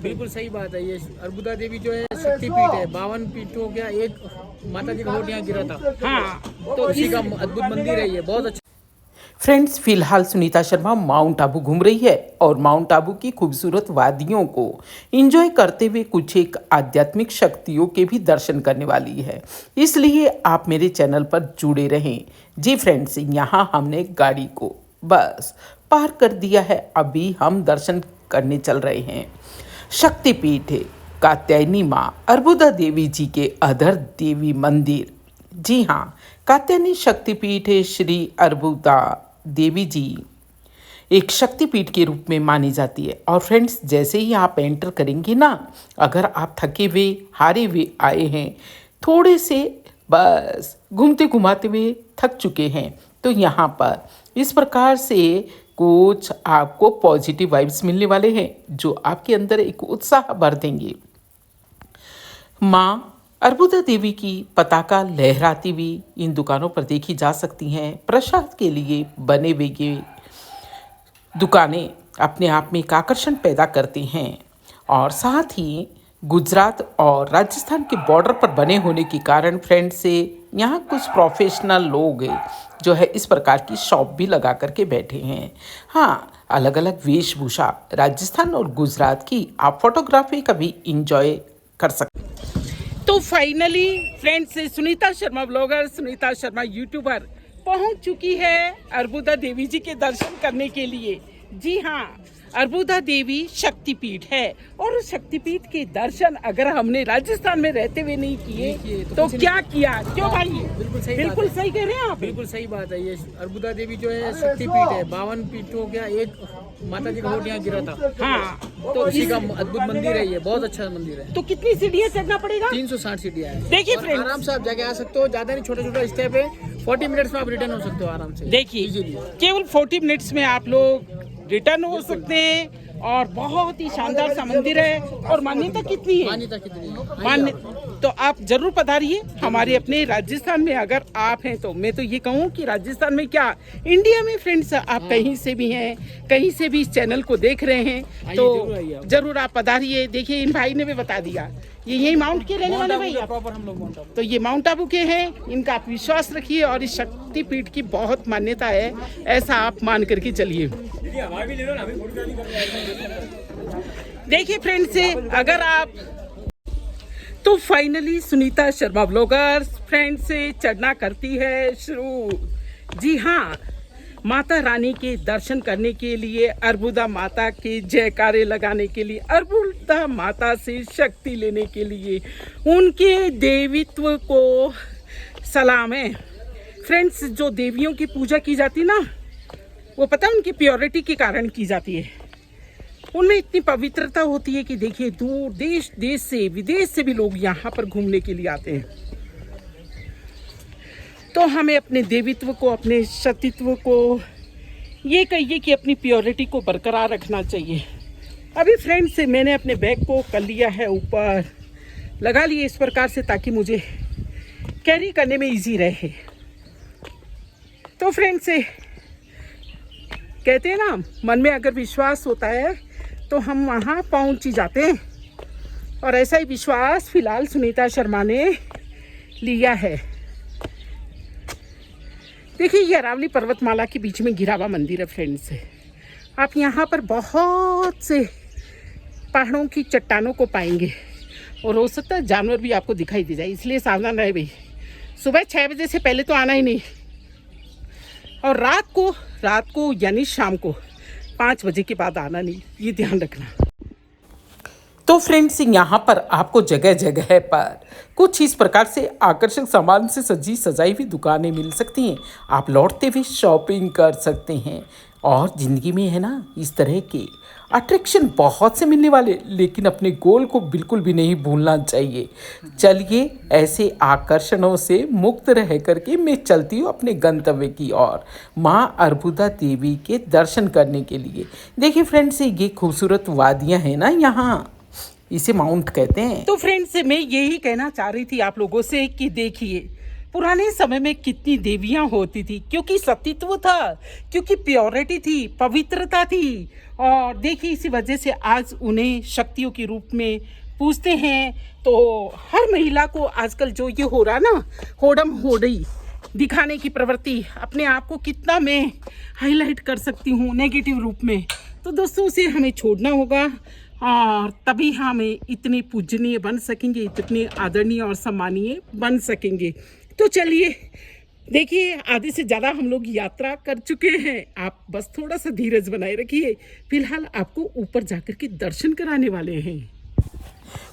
बिल्कुल सही बात है। ये अर्बुदा देवी जो है शक्तिपीठ है। 52 पीठों का एक माता जी का वोट यहाँ गिरा था। हाँ, तो इसी का अद्भुत मंदिर है ये, बहुत अच्छा। फ्रेंड्स, फिलहाल सुनीता शर्मा माउंट आबू घूम रही है और माउंट आबू की खूबसूरत वादियों को एंजॉय करते हुए कुछ एक आध्यात्मिक शक्तियों के भी दर्शन करने वाली है। इसलिए आप मेरे चैनल पर जुड़े रहें। जी फ्रेंड्स, यहाँ हमने गाड़ी को बस पार कर दिया है। अभी हम दर्शन करने चल रहे हैं। शक्तिपीठ है कात्यायनी माँ अर्बुदा देवी जी के अधर देवी मंदिर। जी हाँ, कात्यायनी शक्तिपीठ है। श्री अर्बुदा देवी जी एक शक्तिपीठ के रूप में मानी जाती है। और फ्रेंड्स, जैसे ही आप एंटर करेंगे ना, अगर आप थके हुए हारे हुए आए हैं, थोड़े से बस घूमते घुमाते हुए थक चुके हैं, तो यहाँ पर इस प्रकार से कुछ आपको पॉजिटिव वाइब्स मिलने वाले हैं जो आपके अंदर एक उत्साह भर देंगे। माँ अर्बुदा देवी की पताका लहराती हुई इन दुकानों पर देखी जा सकती हैं। प्रसाद के लिए बने हुए ये दुकानें अपने आप में एक आकर्षण पैदा करती हैं और साथ ही गुजरात और राजस्थान के बॉर्डर पर बने होने के कारण फ्रेंड से यहाँ कुछ प्रोफेशनल लोग जो है इस प्रकार की शॉप भी लगा करके बैठे हैं। हाँ, अलग अलग वेशभूषा राजस्थान और गुजरात की आप फोटोग्राफी का भी इंजॉय कर सकते हैं। तो finally friends, Sunita Sharma blogger, Sunita Sharma YouTuber पहुंच चुकी है अर्बुदा देवी जी के दर्शन करने के लिए। जी हाँ, अर्बुदा देवी शक्तिपीठ है और उस शक्तिपीठ के दर्शन अगर हमने राजस्थान में रहते हुए नहीं किए तो क्या किया? क्यों भाई? बिल्कुल सही कह रहे हैं आप। बिल्कुल सही बात है। ये अर्बुदा देवी जो है शक्तिपीठ है। 52 पीठों का एक माता जी का वोट यहाँ गिरा था। हाँ, तो इसी का अद्भुत मंदिर है ये, बहुत अच्छा मंदिर है। तो कितनी सीढ़ियाँ चढ़ना पड़ेगा? 360 सीढ़ियाँ है। देखिए और फ्रेंड्स, आराम से आप जाके आ सकते हो, ज्यादा नहीं, छोटा छोटा स्टेप है। 40 मिनट्स में आप रिटर्न हो सकते हो आराम से। देखिए केवल 40 मिनट्स में आप लोग रिटर्न हो सकते हैं और बहुत ही शानदार सा मंदिर है। और मान्यता कितनी है? मान्यता कितनी है? मान्य तो आप जरूर पधारिए हमारे अपने राजस्थान में। अगर आप हैं तो मैं तो ये कहूँ कि राजस्थान में क्या, इंडिया में फ्रेंड्स, आप कहीं से भी हैं, कहीं से भी इस चैनल को देख रहे हैं तो जरूर आप पधारिए। देखिए, इन भाई ने भी बता दिया, ये यही माउंट के रहने वाले भाई प्रॉपर हम लोग माउंट आबू। तो ये माउंट आबू के हैं। इनका आप विश्वास रखिए और इस शक्तिपीठ की बहुत मान्यता है, ऐसा आप मान करके चलिए। देखिए फ्रेंड्स, अगर आप तो finally Sunita Sharma blogger friend से चढ़ना करती है शुरू। जी हाँ, माता रानी के दर्शन करने के लिए, अर्बुदा माता के जयकारे लगाने के लिए, अर्बुदा माता से शक्ति लेने के लिए, उनके देवीत्व को सलाम है। फ्रेंड्स, जो देवियों की पूजा की जाती ना, वो पता है उनकी प्योरिटी के कारण की जाती है। उनमें इतनी पवित्रता होती है कि देखिए, दूर देश देश से, विदेश से भी लोग यहाँ पर घूमने के लिए आते हैं। तो हमें अपने देवित्व को, अपने सतीत्व को, ये कहिए कि अपनी प्योरिटी को बरकरार रखना चाहिए। अभी फ्रेंड्स से मैंने अपने बैग को कर लिया है ऊपर, लगा लिए इस प्रकार से ताकि मुझे कैरी करने में इजी रहे। तो फ्रेंड्स से कहते हैं ना, मन में अगर विश्वास होता है तो हम वहाँ पहुँच ही जाते हैं। और ऐसा ही विश्वास फिलहाल सुनीता शर्मा ने लिया है। देखिए, ये अरावली पर्वतमाला के बीच में घिरा हुआ मंदिर है फ्रेंड्स। आप यहाँ पर बहुत से पहाड़ों की चट्टानों को पाएंगे और हो सकता है जानवर भी आपको दिखाई दे जाए, इसलिए सावधान रहे भाई। सुबह 6 बजे से पहले तो आना ही नहीं, और रात को यानी शाम को 5 बजे के बाद आना नहीं, ये ध्यान रखना। तो फ्रेंड्स, यहाँ पर आपको जगह जगह पर कुछ इस प्रकार से आकर्षक सामान से सजी सजाई हुई दुकानें मिल सकती हैं। आप लौटते हुए शॉपिंग कर सकते हैं। और ज़िंदगी में है ना, इस तरह के अट्रैक्शन बहुत से मिलने वाले, लेकिन अपने गोल को बिल्कुल भी नहीं भूलना चाहिए। चलिए, ऐसे आकर्षणों से मुक्त रह करके मैं चलती हूँ अपने गंतव्य की ओर, माँ अर्बुदा देवी के दर्शन करने के लिए। देखिए फ्रेंड्स, ये खूबसूरत वादियाँ हैं ना, यहाँ इसे माउंट कहते हैं। तो फ्रेंड्स, मैं यही कहना चाह रही थी आप लोगों से कि देखिए, पुराने समय में कितनी देवियां होती थी, क्योंकि सतीत्व था, क्योंकि प्योरिटी थी, पवित्रता थी। और देखिए इसी वजह से आज उन्हें शक्तियों के रूप में पूजते हैं। तो हर महिला को आजकल जो ये हो रहा ना, होड़म होड़ी दिखाने की प्रवृत्ति, अपने आप को कितना मैं हाईलाइट कर सकती हूँ नेगेटिव रूप में, तो दोस्तों उसे हमें छोड़ना होगा। और तभी हमें इतने पूजनीय बन सकेंगे, इतने आदरणीय और सम्मानीय बन सकेंगे। तो चलिए देखिए, आधे से ज़्यादा हम लोग यात्रा कर चुके हैं। आप बस थोड़ा सा धीरज बनाए रखिए। फिलहाल आपको ऊपर जाकर के दर्शन कराने वाले हैं।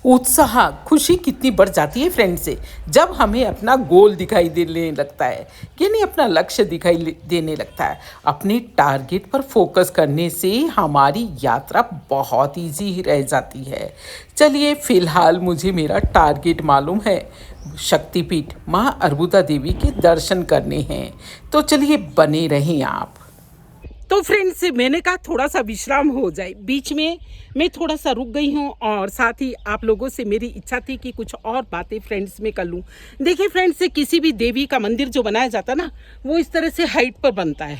उत्साह, खुशी कितनी बढ़ जाती है फ्रेंड से जब हमें अपना गोल दिखाई देने लगता है, यानी अपना लक्ष्य दिखाई देने लगता है। अपने टारगेट पर फोकस करने से हमारी यात्रा बहुत इजी रह जाती है। चलिए फिलहाल मुझे मेरा टारगेट मालूम है, शक्तिपीठ माँ अर्बुदा देवी के दर्शन करने हैं। तो चलिए बने रहें आप। तो फ्रेंड्स मैंने कहा थोड़ा सा विश्राम हो जाए, बीच में मैं थोड़ा सा रुक गई हूँ और साथ ही आप लोगों से मेरी इच्छा थी कि कुछ और बातें फ्रेंड्स में कर लूँ। देखिए फ्रेंड्स, किसी भी देवी का मंदिर जो बनाया जाता है ना, वो इस तरह से हाइट पर बनता है,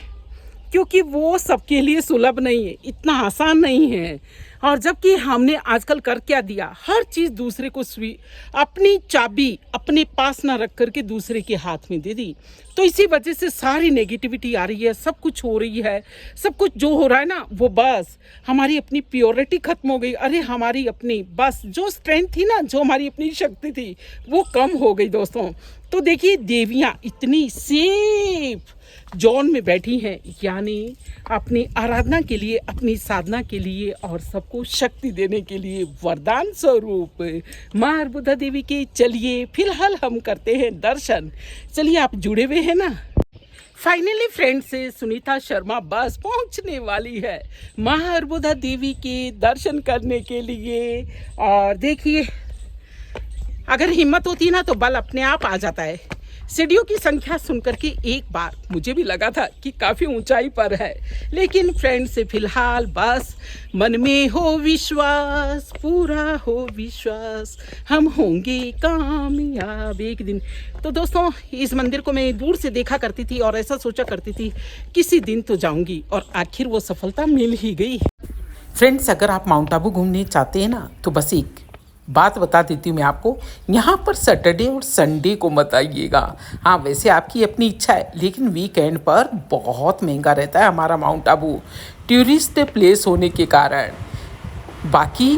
क्योंकि वो सबके लिए सुलभ नहीं है, इतना आसान नहीं है। और जबकि हमने आजकल कर क्या दिया, हर चीज़ दूसरे को अपनी चाबी अपने पास ना रख करके दूसरे के हाथ में दे दी। तो इसी वजह से सारी नेगेटिविटी आ रही है, सब कुछ हो रही है, सब कुछ जो हो रहा है ना, वो बस हमारी अपनी प्योरिटी खत्म हो गई। अरे हमारी अपनी बस जो स्ट्रेंथ थी ना, जो हमारी अपनी शक्ति थी, वो कम हो गई दोस्तों। तो देखिए देवियाँ इतनी सेफ जोन में बैठी हैं, यानी अपनी आराधना के लिए, अपनी साधना के लिए और सबको शक्ति देने के लिए वरदान स्वरूप माँ अर्बुदा देवी के। चलिए फिलहाल हम करते हैं दर्शन। चलिए आप जुड़े हुए हैं ना। फाइनली फ्रेंड्स सुनीता शर्मा बस पहुंचने वाली है माँ अर्बुदा देवी के दर्शन करने के लिए। और देखिए अगर हिम्मत होती ना तो बल अपने आप आ जाता है। सीढ़ियों की संख्या सुनकर के एक बार मुझे भी लगा था कि काफ़ी ऊंचाई पर है, लेकिन फ्रेंड्स फिलहाल बस मन में हो विश्वास, पूरा हो विश्वास, हम होंगे कामयाब एक दिन। तो दोस्तों इस मंदिर को मैं दूर से देखा करती थी और ऐसा सोचा करती थी किसी दिन तो जाऊंगी, और आखिर वो सफलता मिल ही गई। फ्रेंड्स अगर आप माउंट आबू घूमने चाहते हैं ना, तो बस एक बात बता देती हूँ मैं आपको, यहाँ पर सैटरडे और संडे को मत आइएगा। हाँ वैसे आपकी अपनी इच्छा है, लेकिन वीकेंड पर बहुत महंगा रहता है हमारा माउंट आबू, टूरिस्ट प्लेस होने के कारण। बाकी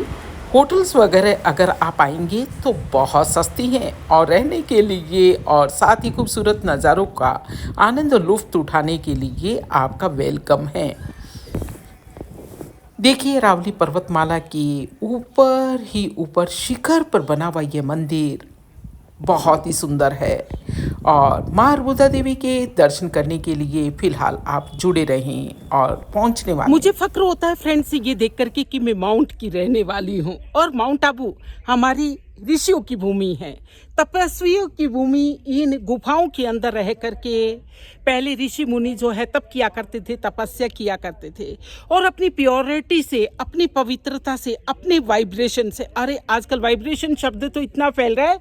होटल्स वगैरह अगर आप आएंगे तो बहुत सस्ती हैं, और रहने के लिए और साथ ही खूबसूरत नज़ारों का आनंद और लुत्फ़ उठाने के लिए आपका वेलकम है। देखिए अरावली पर्वतमाला के ऊपर ही ऊपर शिखर पर बना हुआ ये मंदिर बहुत ही सुंदर है, और माँ अर्बुदा देवी के दर्शन करने के लिए फिलहाल आप जुड़े रहें और पहुंचने वाले। मुझे फक्र होता है फ्रेंड्स ये देख करके कि मैं माउंट की रहने वाली हूँ, और माउंट आबू हमारी ऋषियों की भूमि है, तपस्वियों की भूमि। इन गुफाओं के अंदर रह करके पहले ऋषि मुनि जो है तप किया करते थे, तपस्या किया करते थे, और अपनी प्योरिटी से, अपनी पवित्रता से, अपने वाइब्रेशन से। अरे आजकल वाइब्रेशन शब्द तो इतना फैल रहा है,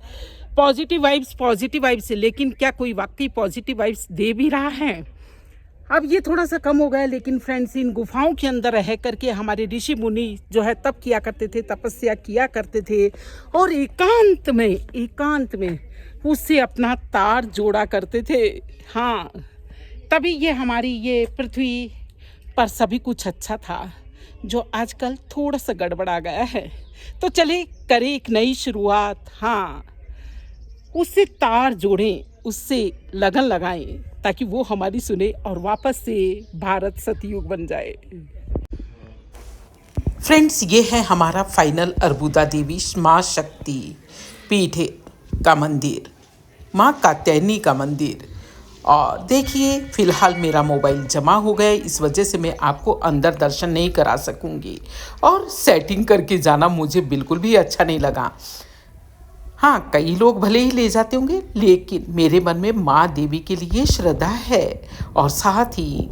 पॉजिटिव वाइब्स से, लेकिन क्या कोई वाकई पॉजिटिव वाइब्स दे भी रहा है? अब ये थोड़ा सा कम हो गया है, लेकिन फ्रेंड्स इन गुफाओं के अंदर रह करके हमारे ऋषि मुनि जो है तप किया करते थे, तपस्या किया करते थे, और एकांत में उससे अपना तार जोड़ा करते थे। हाँ तभी ये हमारी ये पृथ्वी पर सभी कुछ अच्छा था, जो आजकल थोड़ा सा गड़बड़ा गया है। तो चले करें एक नई शुरुआत। हाँ उससे तार जोड़ें, उससे लगन लगाएं, ताकि वो हमारी सुने और वापस से भारत सतयुग बन जाए। फ्रेंड्स ये है हमारा फाइनल अर्बुदा देवी माँ शक्ति पीठ का मंदिर, माँ कात्यायनी का मंदिर। और देखिए फ़िलहाल मेरा मोबाइल जमा हो गया, इस वजह से मैं आपको अंदर दर्शन नहीं करा सकूंगी, और सेटिंग करके जाना मुझे बिल्कुल भी अच्छा नहीं लगा। हाँ कई लोग भले ही ले जाते होंगे, लेकिन मेरे मन में माँ देवी के लिए श्रद्धा है। और साथ ही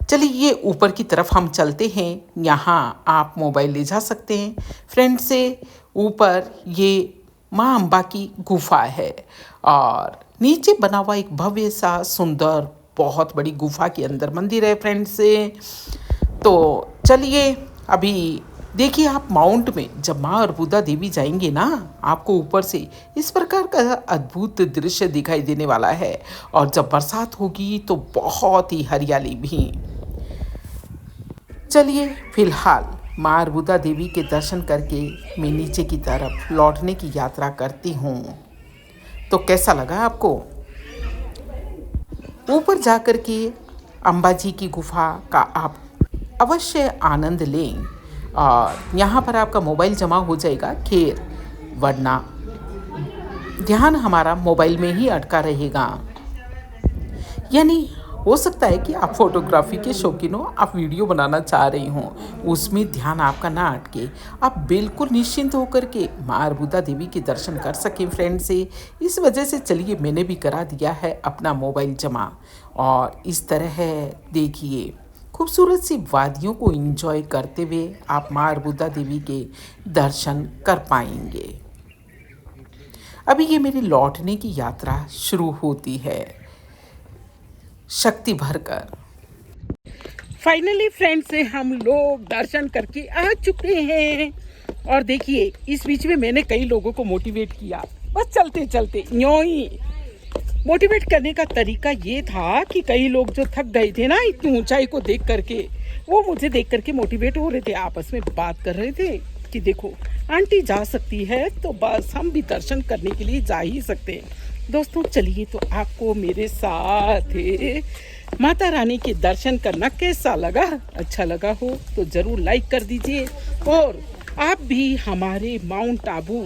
चलिए ये ऊपर की तरफ हम चलते हैं, यहाँ आप मोबाइल ले जा सकते हैं। फ्रेंड से ऊपर ये माँ अम्बा की गुफा है, और नीचे बना हुआ एक भव्य सा सुंदर बहुत बड़ी गुफा के अंदर मंदिर है फ्रेंड्स। तो चलिए अभी देखिए, आप माउंट में जब माँ अरबुदा देवी जाएंगे ना, आपको ऊपर से इस प्रकार का अद्भुत दृश्य दिखाई देने वाला है। और जब बरसात होगी तो बहुत ही हरियाली भी। चलिए फिलहाल माँ अरबुदा देवी के दर्शन करके मैं नीचे की तरफ लौटने की यात्रा करती हूँ। तो कैसा लगा आपको? ऊपर जाकर के अंबाजी की गुफा का आप अवश्य आनंद लें और यहाँ पर आपका मोबाइल जमा हो जाएगा, खैर वरना ध्यान हमारा मोबाइल में ही अटका रहेगा। यानी हो सकता है कि आप फोटोग्राफी के शौकीन हो, आप वीडियो बनाना चाह रही हों, उसमें ध्यान आपका ना अटके, आप बिल्कुल निश्चिंत होकर के माँ अरबुदा देवी के दर्शन कर सकें फ्रेंड से। इस वजह से चलिए मैंने भी करा दिया है अपना मोबाइल जमा। और इस तरह देखिए खूबसूरत सी वादियों को एंजॉय करते हुए आप माँ अरबुदा देवी के दर्शन कर पाएंगे। अभी ये मेरी लौटने की यात्रा शुरू होती है शक्ति भरकर। फाइनली फ्रेंड्स से हम लोग दर्शन करके आ चुके हैं। और देखिए इस बीच में मैंने कई लोगों को मोटिवेट किया, बस चलते चलते यूं ही। मोटिवेट करने का तरीका ये था कि कई लोग जो थक गए थे ना इतनी ऊंचाई को देख करके, वो मुझे देख करके मोटिवेट हो रहे थे, आपस में बात कर रहे थे कि देखो आंटी जा सकती है तो बस हम भी दर्शन करने के लिए जा ही सकते हैं। दोस्तों चलिए, तो आपको मेरे साथ माता रानी के दर्शन करना कैसा लगा? अच्छा लगा हो तो ज़रूर लाइक कर दीजिए और आप भी हमारे माउंट आबू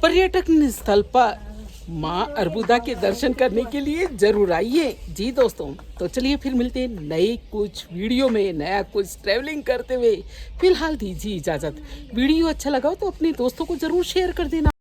पर्यटन स्थल पर माँ अरबुदा के दर्शन करने के लिए ज़रूर आइए। जी दोस्तों, तो चलिए फिर मिलते हैं नए कुछ वीडियो में, नया कुछ ट्रैवलिंग करते हुए। फिलहाल दीजिए इजाज़त। वीडियो अच्छा लगा हो तो अपने दोस्तों को ज़रूर शेयर कर देना।